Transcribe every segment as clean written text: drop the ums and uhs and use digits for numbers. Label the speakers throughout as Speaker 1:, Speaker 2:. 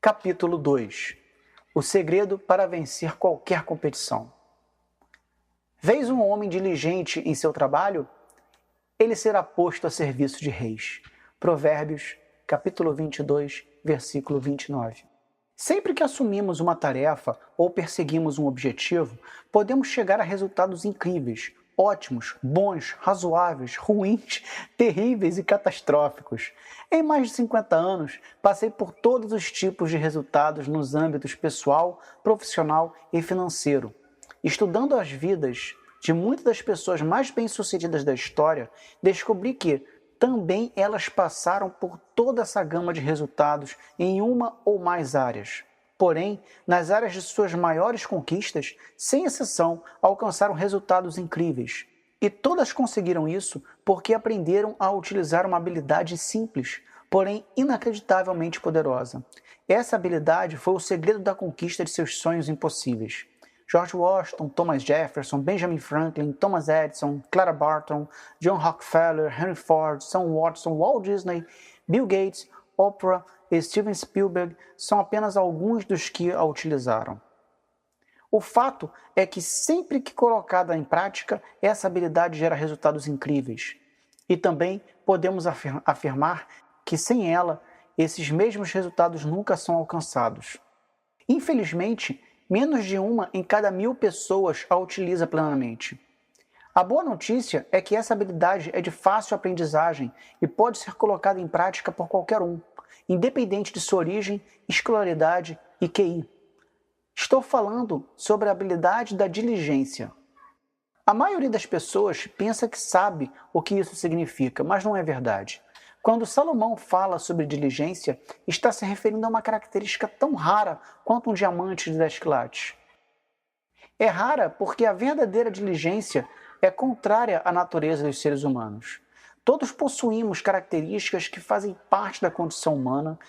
Speaker 1: Capítulo 2. O segredo para vencer qualquer competição. Vês um homem diligente em seu trabalho? Ele será posto a serviço de reis. Provérbios, capítulo 22, versículo 29. Sempre que assumimos uma tarefa ou perseguimos um objetivo, podemos chegar a resultados incríveis, ótimos, bons, razoáveis, ruins, terríveis e catastróficos. Em mais de 50 anos, passei por todos os tipos de resultados nos âmbitos pessoal, profissional e financeiro. Estudando as vidas de muitas das pessoas mais bem-sucedidas da história, descobri que também elas passaram por toda essa gama de resultados em uma ou mais áreas. Porém, nas áreas de suas maiores conquistas, sem exceção, alcançaram resultados incríveis. E todas conseguiram isso porque aprenderam a utilizar uma habilidade simples, porém inacreditavelmente poderosa. Essa habilidade foi o segredo da conquista de seus sonhos impossíveis. George Washington, Thomas Jefferson, Benjamin Franklin, Thomas Edison, Clara Barton, John Rockefeller, Henry Ford, Sam Watson, Walt Disney, Bill Gates, Oprah e Steven Spielberg são apenas alguns dos que a utilizaram. O fato é que sempre que colocada em prática, essa habilidade gera resultados incríveis. E também podemos afirmar que sem ela, esses mesmos resultados nunca são alcançados. Infelizmente, menos de uma em cada 1000 pessoas a utiliza plenamente. A boa notícia é que essa habilidade é de fácil aprendizagem e pode ser colocada em prática por qualquer um, independente de sua origem, escolaridade e QI. Estou falando sobre a habilidade da diligência. A maioria das pessoas pensa que sabe o que isso significa, mas não é verdade. Quando Salomão fala sobre diligência, está se referindo a uma característica tão rara quanto um diamante de 10 quilates. É rara porque a verdadeira diligência é contrária à natureza dos seres humanos. Todos possuímos características que fazem parte da condição humana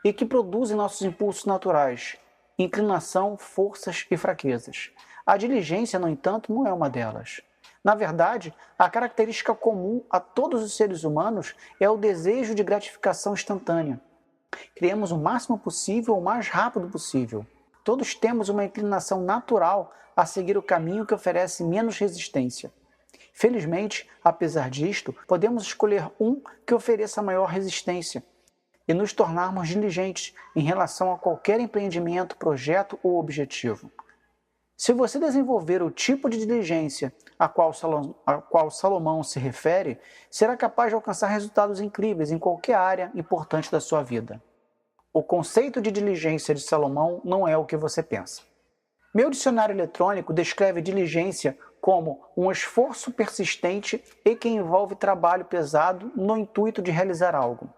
Speaker 1: e que produzem nossos impulsos naturais, inclinação, forças e fraquezas. A diligência, no entanto, não é uma delas. Na verdade, a característica comum a todos os seres humanos é o desejo de gratificação instantânea. Queremos o máximo possível, o mais rápido possível. Todos temos uma inclinação natural a seguir o caminho que oferece menos resistência. Felizmente, apesar disto, podemos escolher um que ofereça maior resistência e nos tornarmos diligentes em relação a qualquer empreendimento, projeto ou objetivo. Se você desenvolver o tipo de diligência a qual Salomão se refere, será capaz de alcançar resultados incríveis em qualquer área importante da sua vida. O conceito de diligência de Salomão não é o que você pensa. Meu dicionário eletrônico descreve diligência como um esforço persistente e que envolve trabalho pesado no intuito de realizar algo.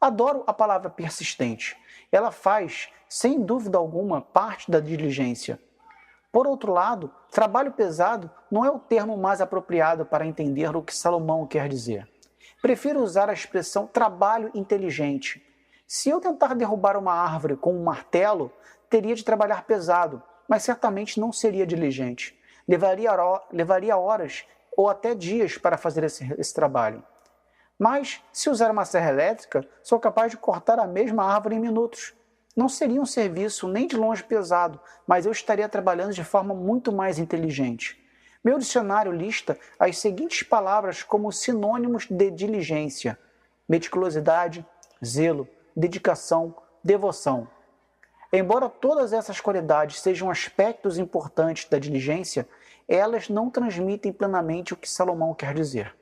Speaker 1: Adoro a palavra persistente. Ela faz, sem dúvida alguma, parte da diligência. Por outro lado, trabalho pesado não é o termo mais apropriado para entender o que Salomão quer dizer. Prefiro usar a expressão trabalho inteligente. Se eu tentar derrubar uma árvore com um martelo, teria de trabalhar pesado, mas certamente não seria diligente. Levaria horas ou até dias para fazer esse trabalho. Mas, se usar uma serra elétrica, sou capaz de cortar a mesma árvore em minutos. Não seria um serviço nem de longe pesado, mas eu estaria trabalhando de forma muito mais inteligente. Meu dicionário lista as seguintes palavras como sinônimos de diligência: meticulosidade, zelo, dedicação, devoção. Embora todas essas qualidades sejam aspectos importantes da diligência, elas não transmitem plenamente o que Salomão quer dizer.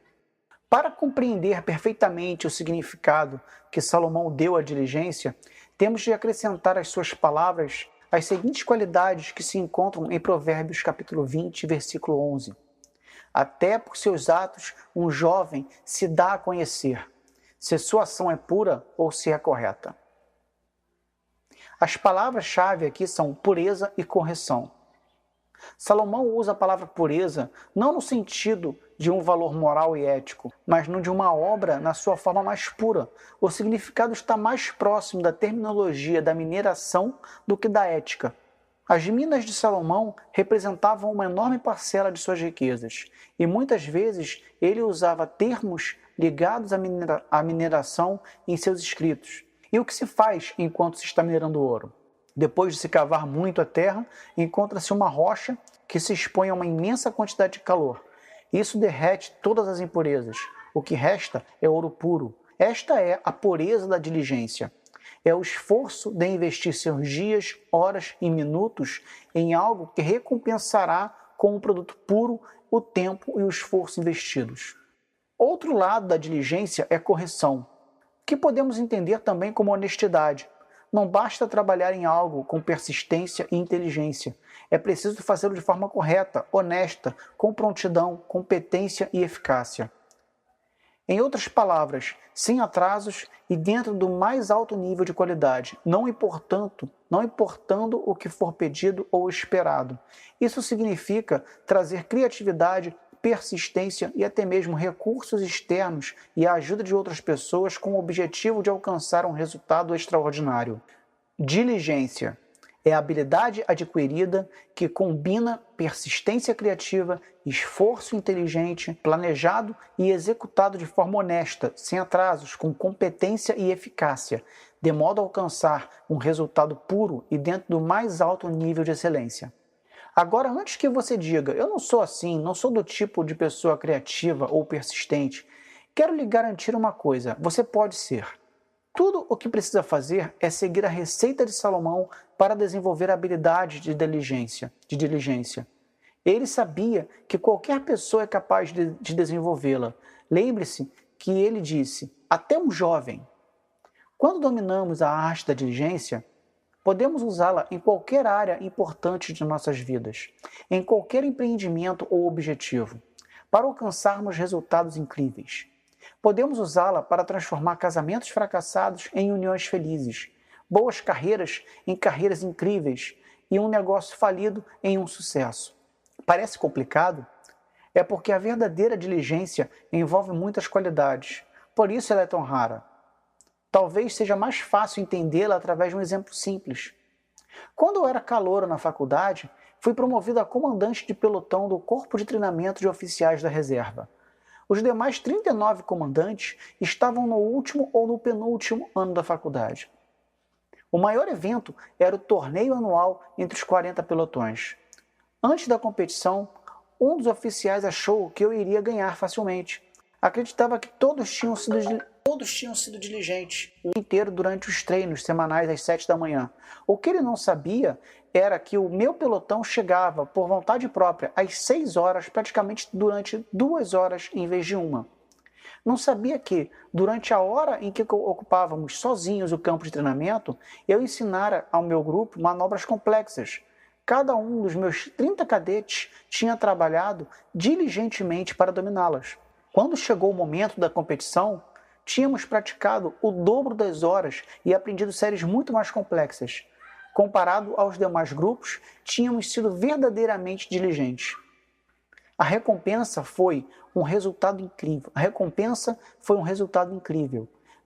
Speaker 1: Para compreender perfeitamente o significado que Salomão deu à diligência, temos de acrescentar às suas palavras as seguintes qualidades que se encontram em Provérbios capítulo 20, versículo 11. Até por seus atos um jovem se dá a conhecer, se sua ação é pura ou se é correta. As palavras-chave aqui são pureza e correção. Salomão usa a palavra pureza não no sentido de um valor moral e ético, mas no de uma obra na sua forma mais pura. O significado está mais próximo da terminologia da mineração do que da ética. As minas de Salomão representavam uma enorme parcela de suas riquezas, e muitas vezes ele usava termos ligados à mineração em seus escritos. E o que se faz enquanto se está minerando ouro? Depois de se cavar muito a terra, encontra-se uma rocha que se expõe a uma imensa quantidade de calor. Isso derrete todas as impurezas. O que resta é ouro puro. Esta é a pureza da diligência. É o esforço de investir seus dias, horas e minutos em algo que recompensará com um produto puro o tempo e o esforço investidos. Outro lado da diligência é correção, que podemos entender também como honestidade. Não basta trabalhar em algo com persistência e inteligência. É preciso fazê-lo de forma correta, honesta, com prontidão, competência e eficácia. Em outras palavras, sem atrasos e dentro do mais alto nível de qualidade, não importando o que for pedido ou esperado. Isso significa trazer criatividade, persistência e até mesmo recursos externos e a ajuda de outras pessoas com o objetivo de alcançar um resultado extraordinário. Diligência é a habilidade adquirida que combina persistência criativa, esforço inteligente, planejado e executado de forma honesta, sem atrasos, com competência e eficácia, de modo a alcançar um resultado puro e dentro do mais alto nível de excelência. Agora, antes que você diga, eu não sou assim, não sou do tipo de pessoa criativa ou persistente, quero lhe garantir uma coisa, você pode ser. Tudo o que precisa fazer é seguir a receita de Salomão para desenvolver a habilidade de diligência. Ele sabia que qualquer pessoa é capaz de desenvolvê-la. Lembre-se que ele disse, até um jovem. Quando dominamos a arte da diligência, podemos usá-la em qualquer área importante de nossas vidas, em qualquer empreendimento ou objetivo, para alcançarmos resultados incríveis. Podemos usá-la para transformar casamentos fracassados em uniões felizes, boas carreiras em carreiras incríveis e um negócio falido em um sucesso. Parece complicado? É porque a verdadeira diligência envolve muitas qualidades, por isso ela é tão rara. Talvez seja mais fácil entendê-la através de um exemplo simples. Quando eu era calouro na faculdade, fui promovido a comandante de pelotão do Corpo de Treinamento de Oficiais da Reserva. Os demais 39 comandantes estavam no último ou no penúltimo ano da faculdade. O maior evento era o torneio anual entre os 40 pelotões. Antes da competição, um dos oficiais achou que eu iria ganhar facilmente. Acreditava que todos tinham sido diligentes o dia inteiro durante os treinos semanais às 7 da manhã. O que ele não sabia era que o meu pelotão chegava, por vontade própria, às 6 horas, praticamente durante 2 horas em vez de uma. Não sabia que, durante a hora em que ocupávamos sozinhos o campo de treinamento, eu ensinara ao meu grupo manobras complexas. Cada um dos meus 30 cadetes tinha trabalhado diligentemente para dominá-las. Quando chegou o momento da competição, tínhamos praticado o dobro das horas e aprendido séries muito mais complexas. Comparado aos demais grupos, tínhamos sido verdadeiramente diligentes. A recompensa foi um resultado incrível.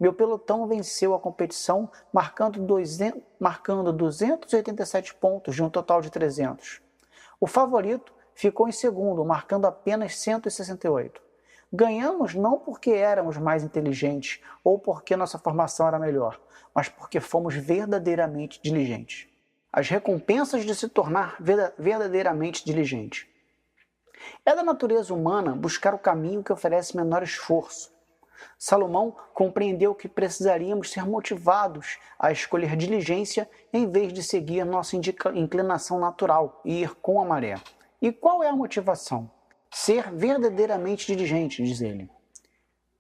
Speaker 1: Meu pelotão venceu a competição, marcando 287 pontos de um total de 300. O favorito ficou em segundo, marcando apenas 168. Ganhamos não porque éramos mais inteligentes ou porque nossa formação era melhor, mas porque fomos verdadeiramente diligentes. As recompensas de se tornar verdadeiramente diligente. É da natureza humana buscar o caminho que oferece menor esforço. Salomão compreendeu que precisaríamos ser motivados a escolher diligência em vez de seguir nossa inclinação natural e ir com a maré. E qual é a motivação? Ser verdadeiramente diligente, diz ele.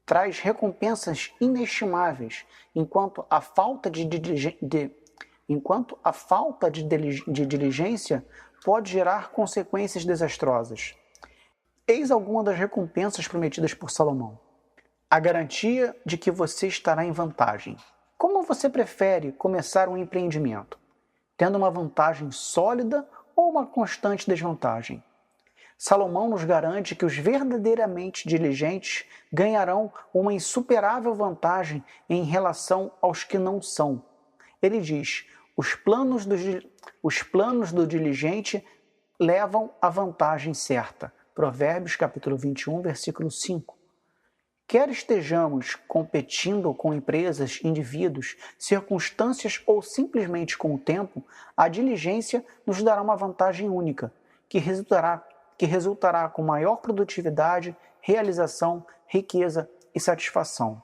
Speaker 1: Traz recompensas inestimáveis, enquanto a falta de diligência pode gerar consequências desastrosas. Eis algumas das recompensas prometidas por Salomão. A garantia de que você estará em vantagem. Como você prefere começar um empreendimento? Tendo uma vantagem sólida ou uma constante desvantagem? Salomão nos garante que os verdadeiramente diligentes ganharão uma insuperável vantagem em relação aos que não são. Ele diz, os planos do diligente levam à vantagem certa. Provérbios capítulo 21, versículo 5. Quer estejamos competindo com empresas, indivíduos, circunstâncias ou simplesmente com o tempo, a diligência nos dará uma vantagem única, que resultará com maior produtividade, realização, riqueza e satisfação.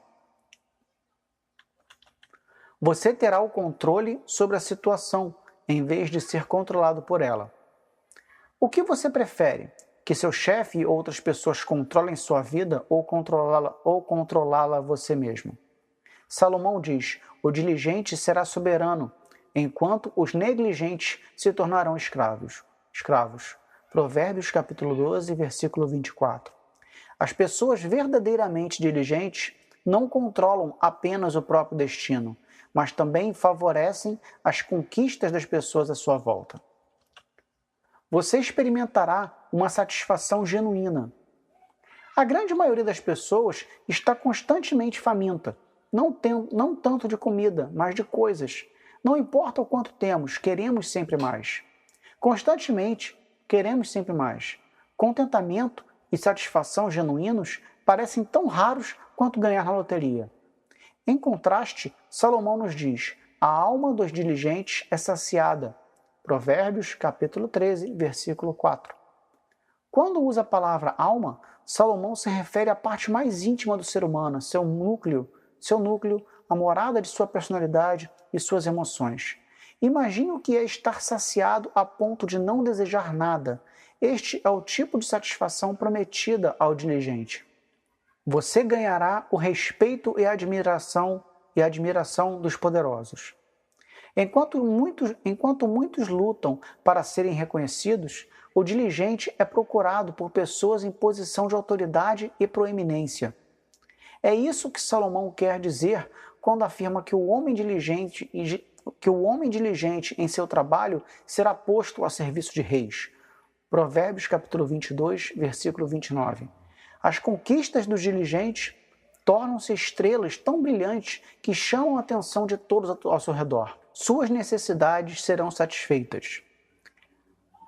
Speaker 1: Você terá o controle sobre a situação, em vez de ser controlado por ela. O que você prefere? Que seu chefe e outras pessoas controlem sua vida ou controlá-la você mesmo? Salomão diz: o diligente será soberano, enquanto os negligentes se tornarão escravos. Provérbios capítulo 12, versículo 24. As pessoas verdadeiramente diligentes não controlam apenas o próprio destino, mas também favorecem as conquistas das pessoas à sua volta. Você experimentará uma satisfação genuína. A grande maioria das pessoas está constantemente faminta, não tanto de comida, mas de coisas. Não importa o quanto temos, queremos sempre mais. Constantemente, queremos sempre mais. Contentamento e satisfação genuínos parecem tão raros quanto ganhar na loteria. Em contraste, Salomão nos diz: a alma dos diligentes é saciada. Provérbios, capítulo 13, versículo 4. Quando usa a palavra alma, Salomão se refere à parte mais íntima do ser humano, seu núcleo, a morada de sua personalidade e suas emoções. Imagine o que é estar saciado a ponto de não desejar nada. Este é o tipo de satisfação prometida ao diligente. Você ganhará o respeito e a admiração dos poderosos. Enquanto muitos lutam para serem reconhecidos, o diligente é procurado por pessoas em posição de autoridade e proeminência. É isso que Salomão quer dizer quando afirma que o homem diligente em seu trabalho será posto a serviço de reis. Provérbios capítulo 22, versículo 29. As conquistas dos diligentes tornam-se estrelas tão brilhantes que chamam a atenção de todos ao seu redor. Suas necessidades serão satisfeitas.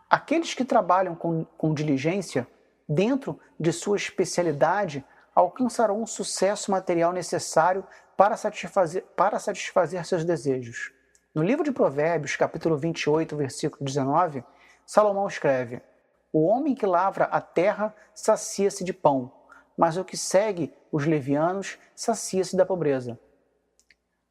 Speaker 1: Aqueles que trabalham com diligência, dentro de sua especialidade, alcançarão o sucesso material necessário para satisfazer seus desejos. No livro de Provérbios, capítulo 28, versículo 19, Salomão escreve: o homem que lavra a terra sacia-se de pão, mas o que segue os levianos sacia-se da pobreza.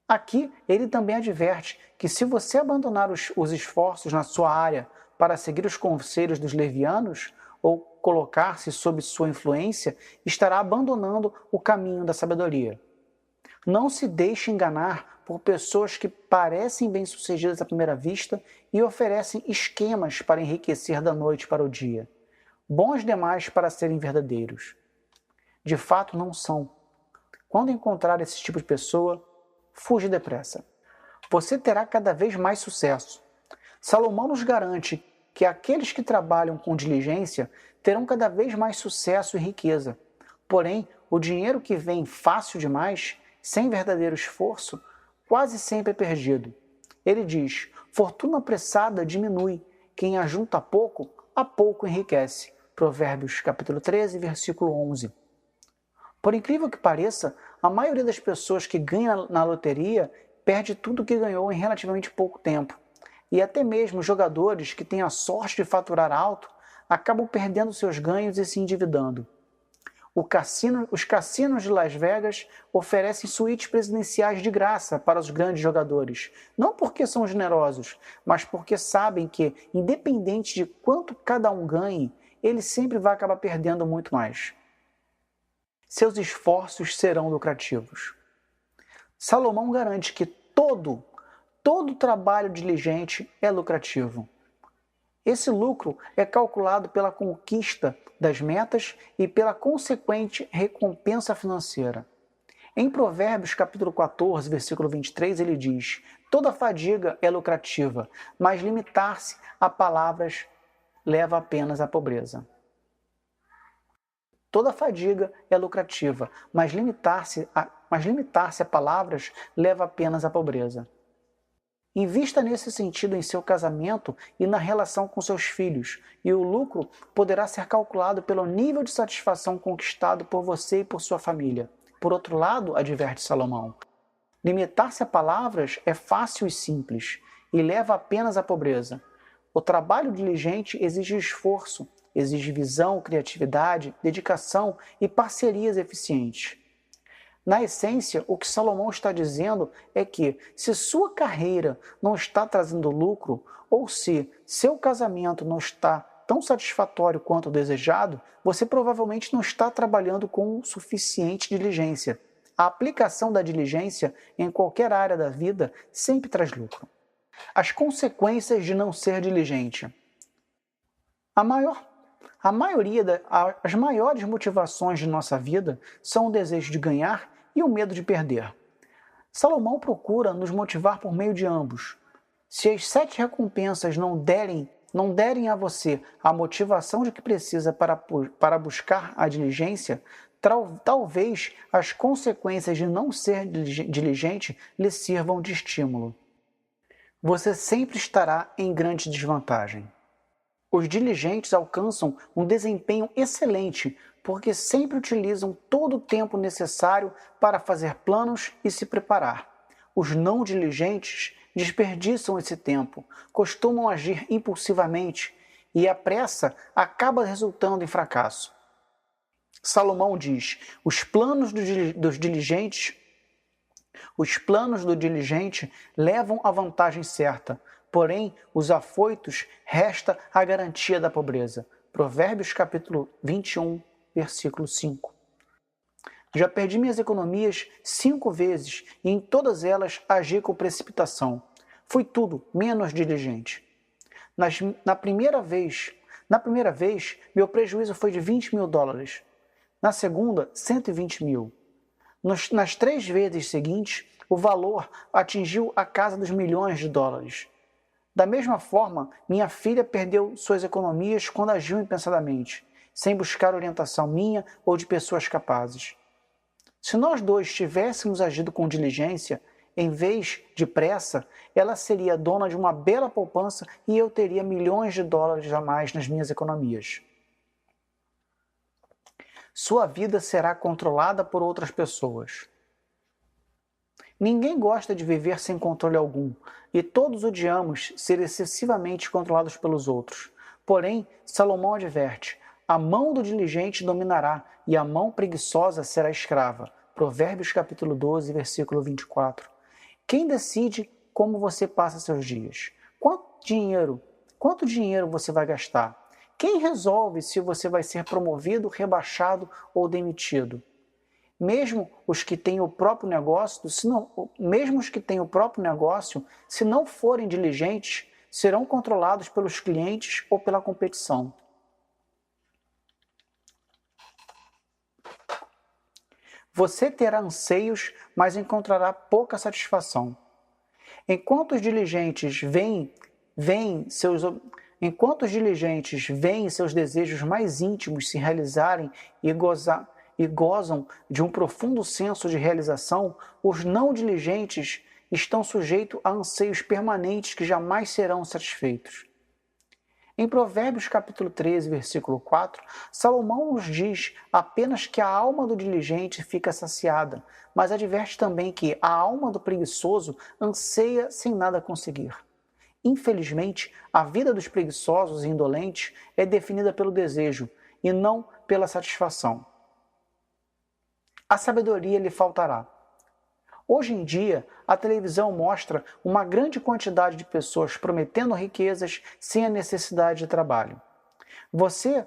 Speaker 1: Aqui, ele também adverte que se você abandonar os esforços na sua área para seguir os conselhos dos levianos ou colocar-se sob sua influência, estará abandonando o caminho da sabedoria. Não se deixe enganar por pessoas que parecem bem-sucedidas à primeira vista e oferecem esquemas para enriquecer da noite para o dia, bons demais para serem verdadeiros. De fato, não são. Quando encontrar esse tipo de pessoa, fuja depressa. Você terá cada vez mais sucesso. Salomão nos garante que aqueles que trabalham com diligência terão cada vez mais sucesso e riqueza. Porém, o dinheiro que vem fácil demais, sem verdadeiro esforço, quase sempre é perdido. Ele diz: fortuna apressada diminui, quem ajunta a pouco enriquece. Provérbios capítulo 13, versículo 11. Por incrível que pareça, a maioria das pessoas que ganha na loteria perde tudo o que ganhou em relativamente pouco tempo. E até mesmo jogadores que têm a sorte de faturar alto acabam perdendo seus ganhos e se endividando. Os cassinos de Las Vegas oferecem suítes presidenciais de graça para os grandes jogadores, não porque são generosos, mas porque sabem que, independente de quanto cada um ganhe, ele sempre vai acabar perdendo muito mais. Seus esforços serão lucrativos. Salomão garante que todo trabalho diligente é lucrativo. Esse lucro é calculado pela conquista das metas e pela consequente recompensa financeira. Em Provérbios capítulo 14, versículo 23, ele diz: toda fadiga é lucrativa, mas limitar-se a palavras leva apenas à pobreza. Toda fadiga é lucrativa, mas limitar-se a palavras leva apenas à pobreza. Invista nesse sentido em seu casamento e na relação com seus filhos, e o lucro poderá ser calculado pelo nível de satisfação conquistado por você e por sua família. Por outro lado, adverte Salomão, limitar-se a palavras é fácil e simples e leva apenas à pobreza. O trabalho diligente exige esforço, exige visão, criatividade, dedicação e parcerias eficientes. Na essência, o que Salomão está dizendo é que, se sua carreira não está trazendo lucro, ou se seu casamento não está tão satisfatório quanto o desejado, você provavelmente não está trabalhando com suficiente diligência. A aplicação da diligência em qualquer área da vida sempre traz lucro. As consequências de não ser diligente. As maiores motivações de nossa vida são o desejo de ganhar e o medo de perder. Salomão procura nos motivar por meio de ambos. Se as 7 recompensas não derem a você a motivação de que precisa para buscar a diligência, talvez as consequências de não ser diligente lhe sirvam de estímulo. Você sempre estará em grande desvantagem. Os diligentes alcançam um desempenho excelente porque sempre utilizam todo o tempo necessário para fazer planos e se preparar. Os não diligentes desperdiçam esse tempo, costumam agir impulsivamente e a pressa acaba resultando em fracasso. Salomão diz: os planos do diligente levam à vantagem certa, porém os afoitos resta a garantia da pobreza. Provérbios capítulo 21, versículo 5. Já perdi minhas economias 5 vezes e em todas elas agi com precipitação. Fui tudo menos diligente. Na primeira vez, meu prejuízo foi de $20.000. Na segunda, 120 mil. Nas 3 vezes seguintes, o valor atingiu a casa dos milhões de dólares. Da mesma forma, minha filha perdeu suas economias quando agiu impensadamente, sem buscar orientação minha ou de pessoas capazes. Se nós dois tivéssemos agido com diligência, em vez de pressa, ela seria dona de uma bela poupança e eu teria milhões de dólares a mais nas minhas economias. Sua vida será controlada por outras pessoas. Ninguém gosta de viver sem controle algum, e todos odiamos ser excessivamente controlados pelos outros. Porém, Salomão adverte: a mão do diligente dominará, e a mão preguiçosa será escrava. Provérbios capítulo 12, versículo 24. Quem decide como você passa seus dias? Quanto dinheiro você vai gastar? Quem resolve se você vai ser promovido, rebaixado ou demitido? Mesmo os que têm o próprio negócio, se não forem diligentes, serão controlados pelos clientes ou pela competição. Você terá anseios, mas encontrará pouca satisfação. Enquanto os diligentes veem seus desejos mais íntimos se realizarem e gozam de um profundo senso de realização, os não diligentes estão sujeitos a anseios permanentes que jamais serão satisfeitos. Em Provérbios capítulo 13, versículo 4, Salomão nos diz apenas que a alma do diligente fica saciada, mas adverte também que a alma do preguiçoso anseia sem nada conseguir. Infelizmente, a vida dos preguiçosos e indolentes é definida pelo desejo e não pela satisfação. A sabedoria lhe faltará. Hoje em dia, a televisão mostra uma grande quantidade de pessoas prometendo riquezas sem a necessidade de trabalho. Você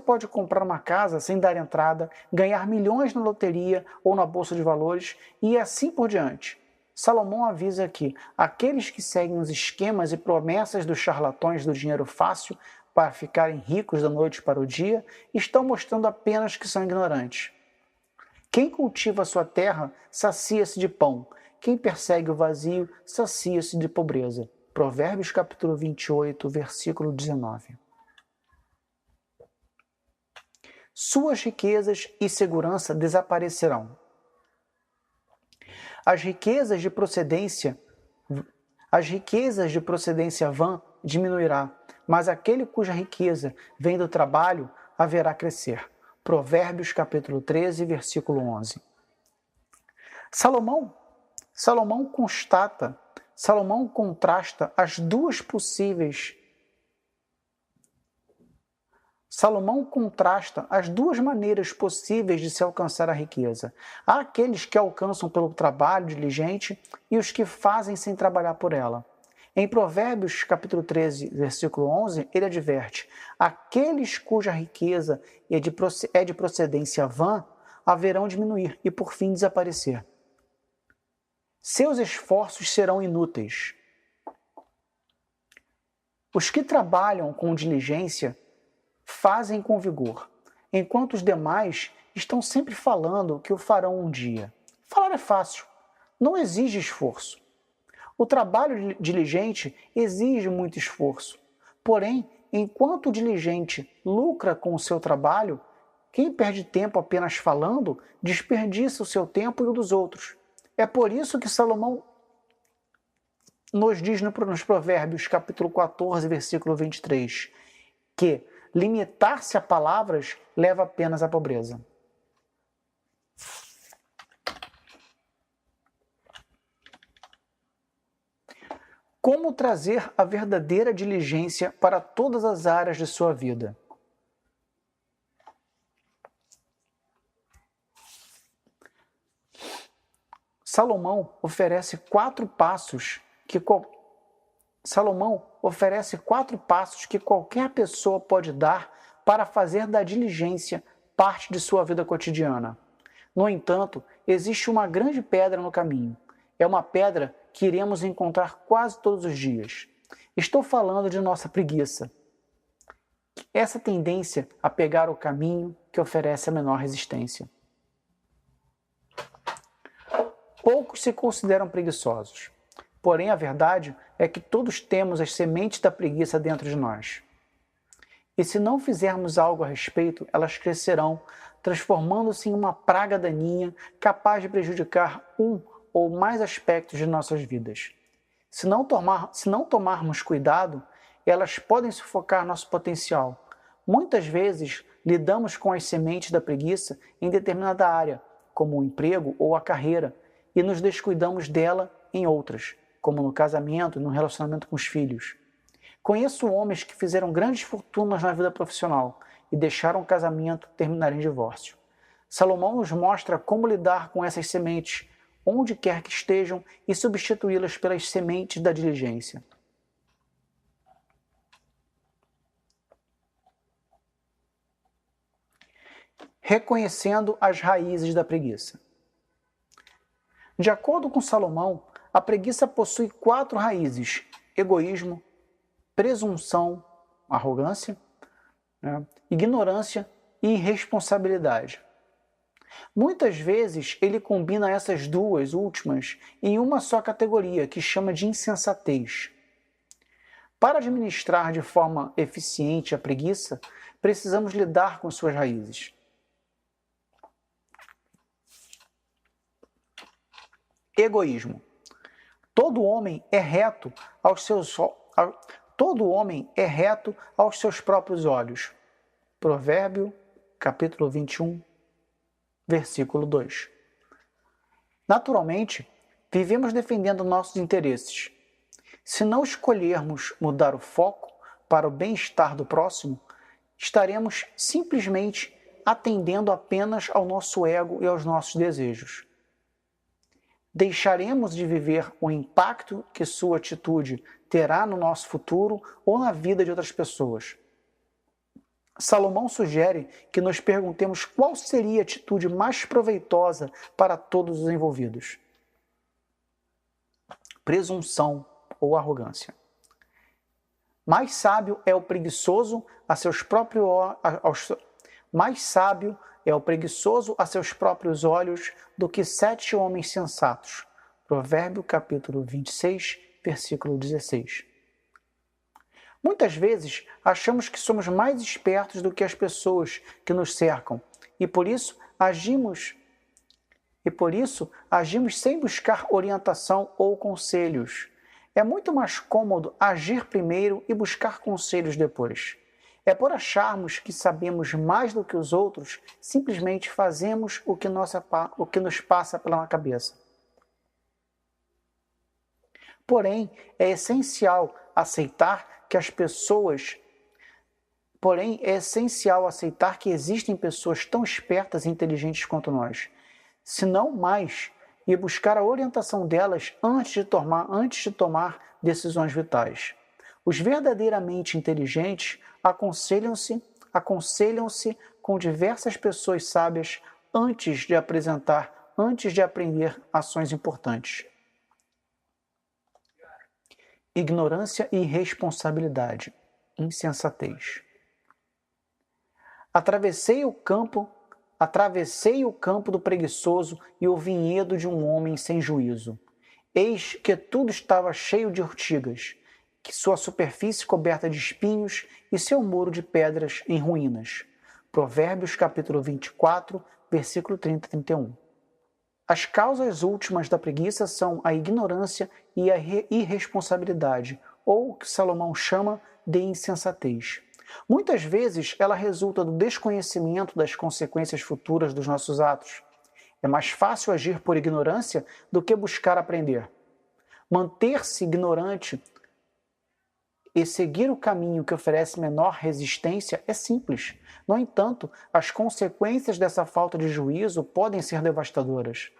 Speaker 1: pode comprar uma casa sem dar entrada, ganhar milhões na loteria ou na bolsa de valores e assim por diante. Salomão avisa que aqueles que seguem os esquemas e promessas dos charlatões do dinheiro fácil para ficarem ricos da noite para o dia estão mostrando apenas que são ignorantes. Quem cultiva a sua terra sacia-se de pão. Quem persegue o vazio sacia-se de pobreza. Provérbios capítulo 28, versículo 19. Suas riquezas e segurança desaparecerão. As riquezas de procedência vã diminuirá, mas aquele cuja riqueza vem do trabalho haverá crescer. Provérbios capítulo 13, versículo 11. Salomão contrasta as duas maneiras possíveis de se alcançar a riqueza. Há aqueles que alcançam pelo trabalho diligente e os que fazem sem trabalhar por ela. Em Provérbios capítulo 13, versículo 11, ele adverte: aqueles cuja riqueza é de procedência vã haverão diminuir e por fim desaparecer. Seus esforços serão inúteis. Os que trabalham com diligência fazem com vigor, enquanto os demais estão sempre falando que o farão um dia. Falar é fácil, não exige esforço. O trabalho diligente exige muito esforço. Porém, enquanto o diligente lucra com o seu trabalho, quem perde tempo apenas falando, desperdiça o seu tempo e o dos outros. É por isso que Salomão nos diz nos Provérbios, capítulo 14, versículo 23, que limitar-se a palavras leva apenas à pobreza. Como trazer a verdadeira diligência para todas as áreas de sua vida? Salomão oferece quatro passos que qualquer pessoa pode dar para fazer da diligência parte de sua vida cotidiana. No entanto, existe uma grande pedra no caminho. É uma pedra que iremos encontrar quase todos os dias. Estou falando de nossa preguiça. Essa tendência a pegar o caminho que oferece a menor resistência. Poucos se consideram preguiçosos. Porém, a verdade é que todos temos as sementes da preguiça dentro de nós. E se não fizermos algo a respeito, elas crescerão, transformando-se em uma praga daninha capaz de prejudicar um ou mais aspectos de nossas vidas. Se não tomarmos cuidado, elas podem sufocar nosso potencial. Muitas vezes, lidamos com as sementes da preguiça em determinada área, como o emprego ou a carreira, e nos descuidamos dela em outras, como no casamento e no relacionamento com os filhos. Conheço homens que fizeram grandes fortunas na vida profissional e deixaram o casamento terminar em divórcio. Salomão nos mostra como lidar com essas sementes, onde quer que estejam, e substituí-las pelas sementes da diligência. Reconhecendo as raízes da preguiça. De acordo com Salomão, a preguiça possui 4 raízes: egoísmo, presunção, arrogância, ignorância e irresponsabilidade. Muitas vezes ele combina essas duas últimas em uma só categoria, que chama de insensatez. Para administrar de forma eficiente a preguiça, precisamos lidar com suas raízes. Egoísmo. Todo homem é reto aos seus próprios olhos. Provérbio, capítulo 21, versículo 2. Naturalmente, vivemos defendendo nossos interesses. Se não escolhermos mudar o foco para o bem-estar do próximo, estaremos simplesmente atendendo apenas ao nosso ego e aos nossos desejos. Deixaremos de viver o impacto que sua atitude terá no nosso futuro ou na vida de outras pessoas. Salomão sugere que nos perguntemos qual seria a atitude mais proveitosa para todos os envolvidos. Presunção ou arrogância. Mais sábio é o preguiçoso a seus próprios olhos do que 7 homens sensatos. Provérbio capítulo 26, versículo 16. Muitas vezes achamos que somos mais espertos do que as pessoas que nos cercam e por isso agimos sem buscar orientação ou conselhos. É muito mais cômodo agir primeiro e buscar conselhos depois. É por acharmos que sabemos mais do que os outros, simplesmente fazemos o que nos passa pela cabeça. Porém, é essencial aceitar que existem pessoas tão espertas e inteligentes quanto nós, se não mais, e buscar a orientação delas antes de tomar decisões vitais. Os verdadeiramente inteligentes aconselham-se com diversas pessoas sábias antes de aprender ações importantes. Ignorância e irresponsabilidade, insensatez. Atravessei o campo do preguiçoso e o vinhedo de um homem sem juízo. Eis que tudo estava cheio de urtigas, que sua superfície coberta de espinhos e seu muro de pedras em ruínas. Provérbios capítulo 24, versículo 30 e 31. As causas últimas da preguiça são a ignorância e a irresponsabilidade, ou o que Salomão chama de insensatez. Muitas vezes ela resulta do desconhecimento das consequências futuras dos nossos atos. É mais fácil agir por ignorância do que buscar aprender. Manter-se ignorante e seguir o caminho que oferece menor resistência é simples. No entanto, as consequências dessa falta de juízo podem ser devastadoras.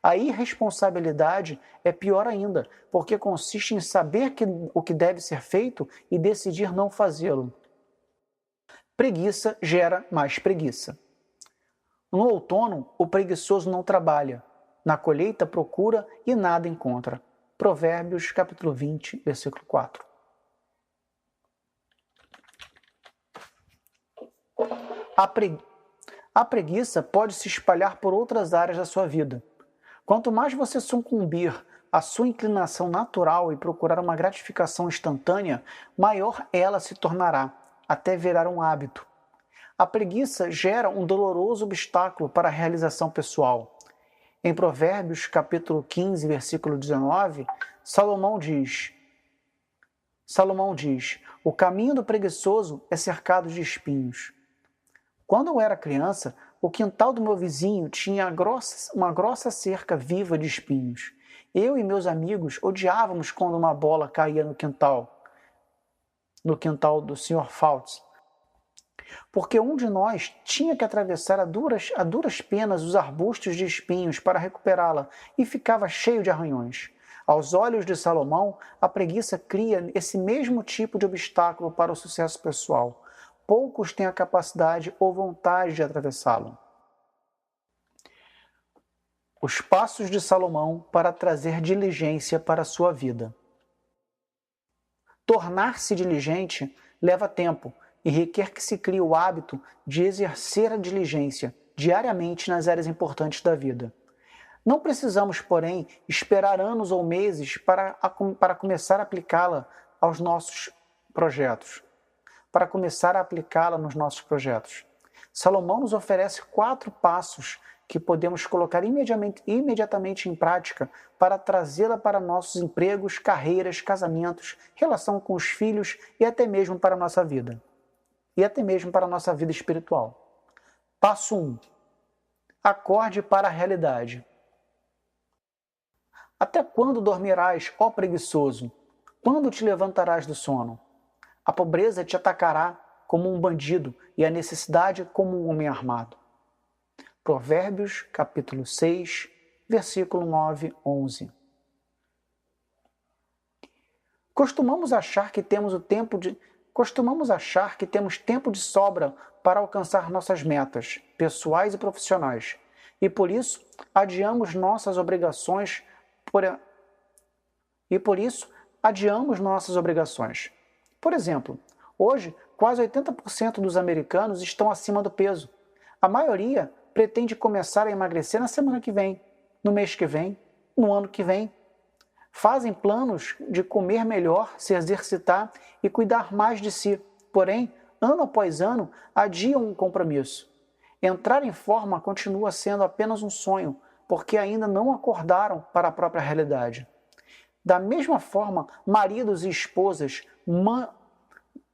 Speaker 1: A irresponsabilidade é pior ainda, porque consiste em saber o que deve ser feito e decidir não fazê-lo. Preguiça gera mais preguiça. No outono, o preguiçoso não trabalha. Na colheita procura e nada encontra. Provérbios capítulo 20, versículo 4. A preguiça pode se espalhar por outras áreas da sua vida. Quanto mais você sucumbir à sua inclinação natural e procurar uma gratificação instantânea, maior ela se tornará, até virar um hábito. A preguiça gera um doloroso obstáculo para a realização pessoal. Em Provérbios capítulo 15, versículo 19, Salomão diz: o caminho do preguiçoso é cercado de espinhos. Quando eu era criança, o quintal do meu vizinho tinha uma grossa cerca viva de espinhos. Eu e meus amigos odiávamos quando uma bola caía no quintal do Sr. Faults, porque um de nós tinha que atravessar a duras penas os arbustos de espinhos para recuperá-la e ficava cheio de arranhões. Aos olhos de Salomão, a preguiça cria esse mesmo tipo de obstáculo para o sucesso pessoal. Poucos têm a capacidade ou vontade de atravessá-lo. Os passos de Salomão para trazer diligência para a sua vida. Tornar-se diligente leva tempo e requer que se crie o hábito de exercer a diligência diariamente nas áreas importantes da vida. Não precisamos, porém, esperar anos ou meses para começar a aplicá-la aos nossos projetos. Salomão nos oferece 4 passos que podemos colocar imediatamente em prática para trazê-la para nossos empregos, carreiras, casamentos, relação com os filhos e até mesmo para a nossa vida. E até mesmo para a nossa vida espiritual. Passo 1. Acorde para a realidade. Até quando dormirás, ó preguiçoso? Quando te levantarás do sono? A pobreza te atacará como um bandido e a necessidade como um homem armado. Provérbios, capítulo 6, versículo 9, 11. Costumamos achar que temos tempo de sobra para alcançar nossas metas, pessoais e profissionais, e por isso adiamos nossas obrigações. Por exemplo, hoje, quase 80% dos americanos estão acima do peso. A maioria pretende começar a emagrecer na semana que vem, no mês que vem, no ano que vem. Fazem planos de comer melhor, se exercitar e cuidar mais de si. Porém, ano após ano, adiam um compromisso. Entrar em forma continua sendo apenas um sonho, porque ainda não acordaram para a própria realidade. Da mesma forma, maridos e esposas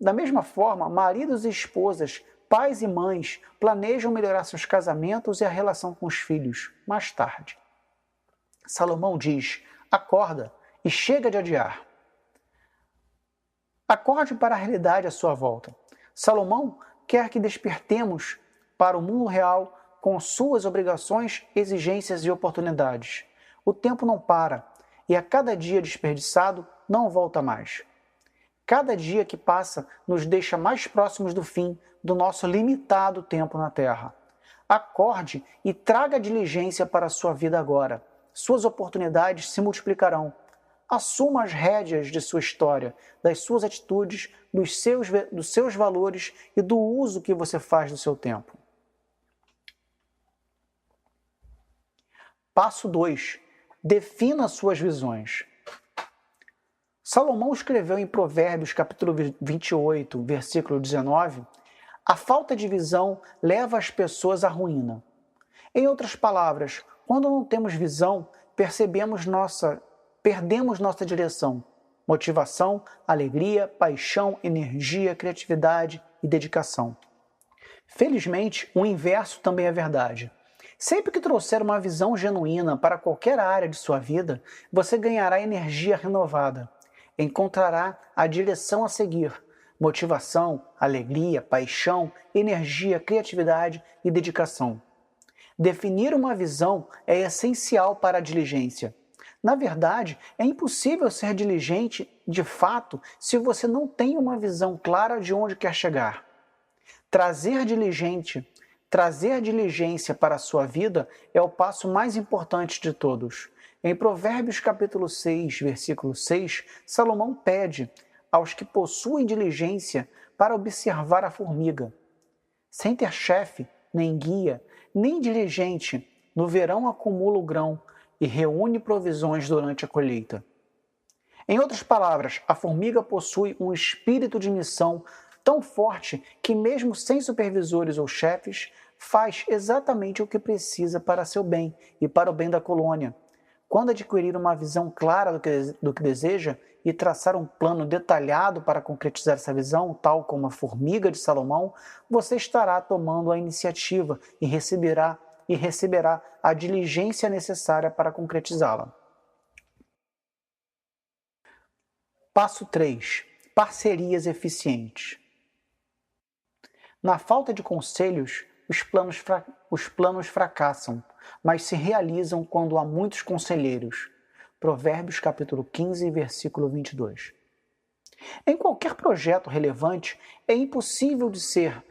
Speaker 1: Da mesma forma, maridos e esposas, pais e mães planejam melhorar seus casamentos e a relação com os filhos mais tarde. Salomão diz: acorda e chega de adiar. Acorde para a realidade à sua volta. Salomão quer que despertemos para o mundo real com suas obrigações, exigências e oportunidades. O tempo não para e a cada dia desperdiçado não volta mais. Cada dia que passa nos deixa mais próximos do fim do nosso limitado tempo na Terra. Acorde e traga diligência para a sua vida agora. Suas oportunidades se multiplicarão. Assuma as rédeas de sua história, das suas atitudes, dos seus valores e do uso que você faz do seu tempo. Passo 2. Defina suas visões. Salomão escreveu em Provérbios, capítulo 28, versículo 19, a falta de visão leva as pessoas à ruína. Em outras palavras, quando não temos visão, perdemos nossa direção, motivação, alegria, paixão, energia, criatividade e dedicação. Felizmente, o inverso também é verdade. Sempre que trouxer uma visão genuína para qualquer área de sua vida, você ganhará energia renovada. Encontrará a direção a seguir, motivação, alegria, paixão, energia, criatividade e dedicação. Definir uma visão é essencial para a diligência. Na verdade, é impossível ser diligente de fato se você não tem uma visão clara de onde quer chegar. Trazer diligência para a sua vida é o passo mais importante de todos. Em Provérbios capítulo 6, versículo 6, Salomão pede aos que possuem diligência para observar a formiga. Sem ter chefe, nem guia, nem dirigente, no verão acumula o grão e reúne provisões durante a colheita. Em outras palavras, a formiga possui um espírito de missão tão forte que, mesmo sem supervisores ou chefes, faz exatamente o que precisa para seu bem e para o bem da colônia. Quando adquirir uma visão clara do que deseja e traçar um plano detalhado para concretizar essa visão, tal como a formiga de Salomão, você estará tomando a iniciativa e receberá a diligência necessária para concretizá-la. Passo 3. Parcerias eficientes. Na falta de conselhos, os planos fracassam, mas se realizam quando há muitos conselheiros. Provérbios capítulo 15, versículo 22. Em qualquer projeto relevante, é impossível ser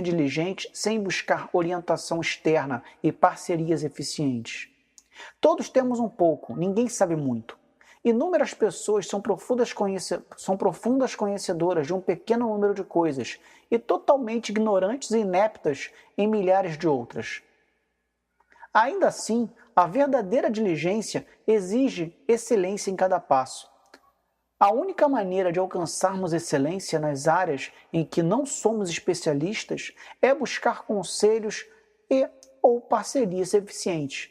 Speaker 1: diligente sem buscar orientação externa e parcerias eficientes. Todos temos um pouco, ninguém sabe muito. Inúmeras pessoas são profundas conhecedoras de um pequeno número de coisas e totalmente ignorantes e ineptas em milhares de outras. Ainda assim, a verdadeira diligência exige excelência em cada passo. A única maneira de alcançarmos excelência nas áreas em que não somos especialistas é buscar conselhos ou parcerias eficientes.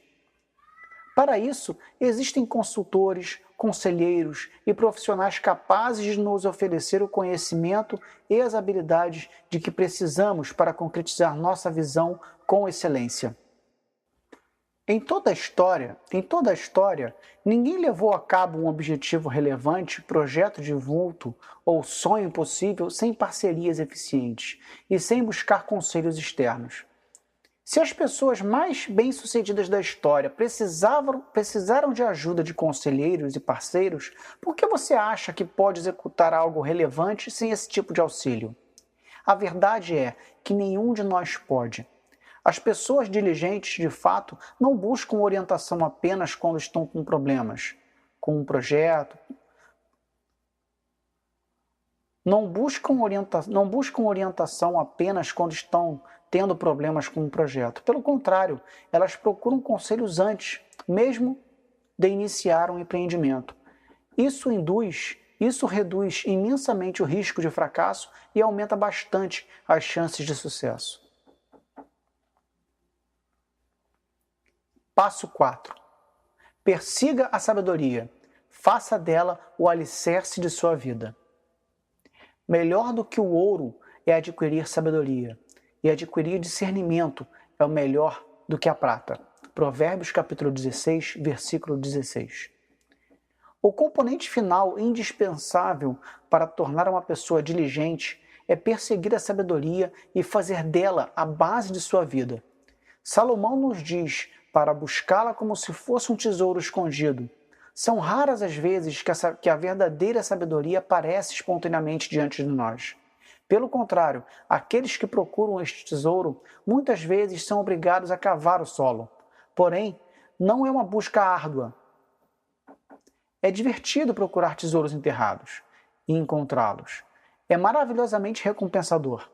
Speaker 1: Para isso, existem consultores, conselheiros e profissionais capazes de nos oferecer o conhecimento e as habilidades de que precisamos para concretizar nossa visão com excelência. Em toda a história, ninguém levou a cabo um objetivo relevante, projeto de vulto ou sonho possível sem parcerias eficientes e sem buscar conselhos externos. Se as pessoas mais bem-sucedidas da história precisaram de ajuda de conselheiros e parceiros, por que você acha que pode executar algo relevante sem esse tipo de auxílio? A verdade é que nenhum de nós pode. As pessoas diligentes, de fato, não buscam orientação apenas quando estão com problemas, com um projeto. Não buscam orientação apenas quando estão tendo problemas com um projeto. Pelo contrário, elas procuram conselhos antes, mesmo de iniciar um empreendimento. Isso reduz imensamente o risco de fracasso e aumenta bastante as chances de sucesso. Passo 4. Persiga a sabedoria. Faça dela o alicerce de sua vida. Melhor do que o ouro é adquirir sabedoria, e adquirir discernimento é o melhor do que a prata. Provérbios capítulo 16, versículo 16. O componente final indispensável para tornar uma pessoa diligente é perseguir a sabedoria e fazer dela a base de sua vida. Salomão nos diz para buscá-la como se fosse um tesouro escondido. São raras as vezes que a verdadeira sabedoria aparece espontaneamente diante de nós. Pelo contrário, aqueles que procuram este tesouro muitas vezes são obrigados a cavar o solo. Porém, não é uma busca árdua. É divertido procurar tesouros enterrados e encontrá-los. É maravilhosamente recompensador.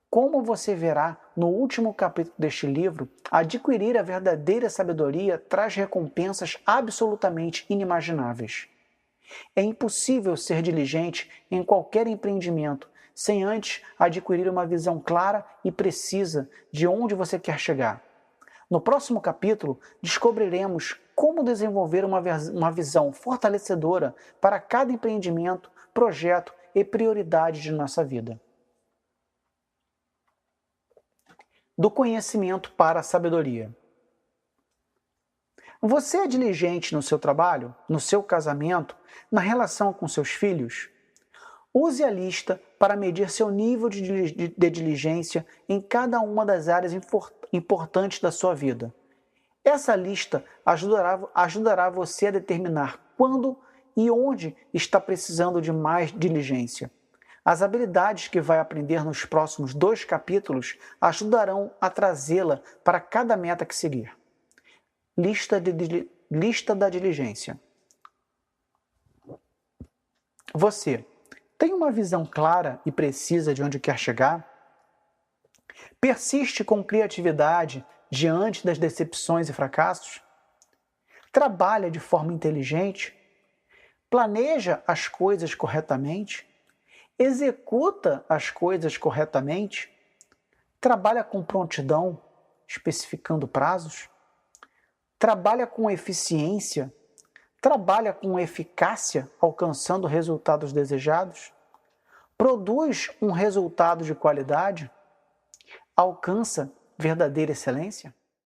Speaker 1: Como você verá no último capítulo deste livro, adquirir a verdadeira sabedoria traz recompensas absolutamente inimagináveis. É impossível ser diligente em qualquer empreendimento sem antes adquirir uma visão clara e precisa de onde você quer chegar. No próximo capítulo, descobriremos como desenvolver uma visão fortalecedora para cada empreendimento, projeto e prioridade de nossa vida. Do conhecimento para a sabedoria. Você é diligente no seu trabalho, no seu casamento, na relação com seus filhos? Use a lista para medir seu nível de diligência em cada uma das áreas importantes da sua vida. Essa lista ajudará você a determinar quando e onde está precisando de mais diligência. As habilidades que vai aprender nos próximos 2 capítulos ajudarão a trazê-la para cada meta que seguir. Lista da diligência. Você tem uma visão clara e precisa de onde quer chegar? Persiste com criatividade diante das decepções e fracassos? Trabalha de forma inteligente? Planeja as coisas corretamente? Executa as coisas corretamente? Trabalha com prontidão, especificando prazos? Trabalha com eficiência? Trabalha com eficácia, alcançando resultados desejados? Produz um resultado de qualidade? Alcança verdadeira excelência?